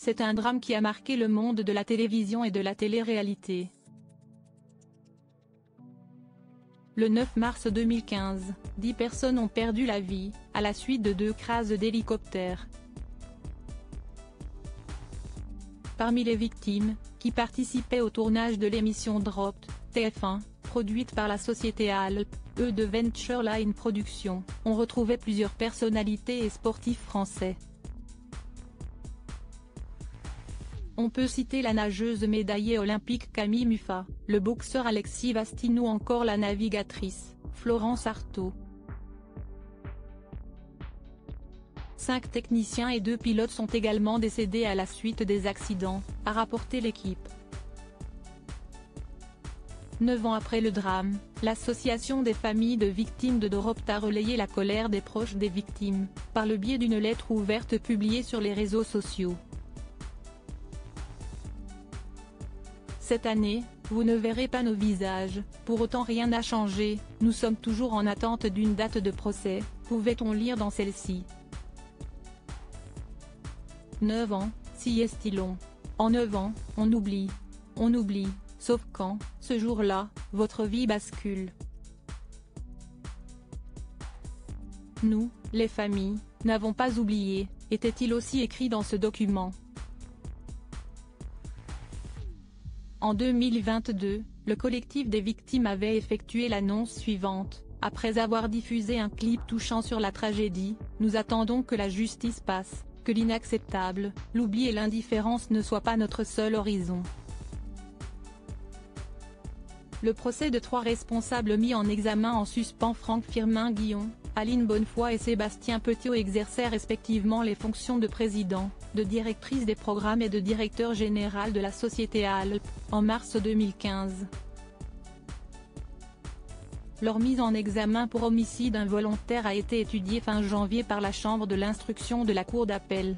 C'est un drame qui a marqué le monde de la télévision et de la télé-réalité. Le 9 mars 2015, 10 personnes ont perdu la vie, à la suite de 2 crases d'hélicoptères. Parmi les victimes, qui participaient au tournage de l'émission Dropped, TF1, produite par la société Alp, de Venture Line Productions, on retrouvait plusieurs personnalités et sportifs français. On peut citer la nageuse médaillée olympique Camille Muffat, le boxeur Alexis Vastine ou encore la navigatrice, Florence Artaud. 5 techniciens et 2 pilotes sont également décédés à la suite des accidents, a rapporté l'équipe. 9 ans après le drame, l'association des familles de victimes de Dropped a relayé la colère des proches des victimes, par le biais d'une lettre ouverte publiée sur les réseaux sociaux. Cette année, vous ne verrez pas nos visages, pour autant rien n'a changé, nous sommes toujours en attente d'une date de procès, pouvait-on lire dans celle-ci. 9 ans, si est-il long. En 9 ans, on oublie, sauf quand, ce jour-là, votre vie bascule. Nous, les familles, n'avons pas oublié, était-il aussi écrit dans ce document. En 2022, le collectif des victimes avait effectué l'annonce suivante: après avoir diffusé un clip touchant sur la tragédie, nous attendons que la justice passe, que l'inacceptable, l'oubli et l'indifférence ne soient pas notre seul horizon. Le procès de 3 responsables mis en examen en suspens, Franck Firmin-Guillon, Aline Bonnefoy et Sébastien Petiot, exerçaient respectivement les fonctions de président, de directrice des programmes et de directeur général de la société Alp, en mars 2015. Leur mise en examen pour homicide involontaire a été étudiée fin janvier par la chambre de l'instruction de la cour d'appel.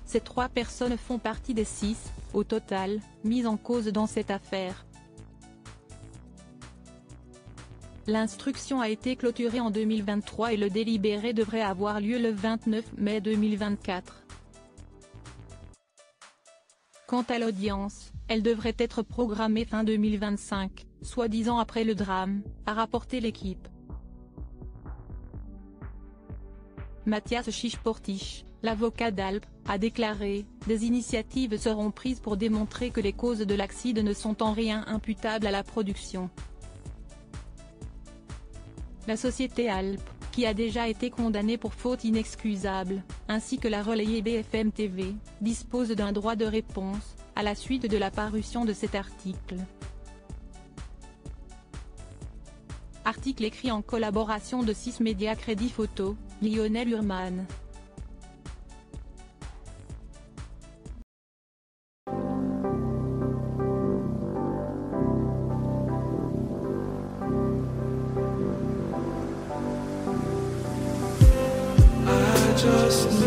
Ces 3 personnes font partie des 6, au total, mises en cause dans cette affaire. L'instruction a été clôturée en 2023 et le délibéré devrait avoir lieu le 29 mai 2024. Quant à l'audience, elle devrait être programmée fin 2025, soit 10 ans après le drame, a rapporté l'équipe. Mathias Chichportich, l'avocat d'Alp, a déclaré: des initiatives seront prises pour démontrer que les causes de l'accident ne sont en rien imputables à la production. La société Alp, qui a déjà été condamnée pour faute inexcusable, ainsi que l'a relayé BFM TV, dispose d'un droit de réponse, à la suite de la parution de cet article. Article écrit en collaboration de 6 médias Crédit Photo, Lionel Urman. Just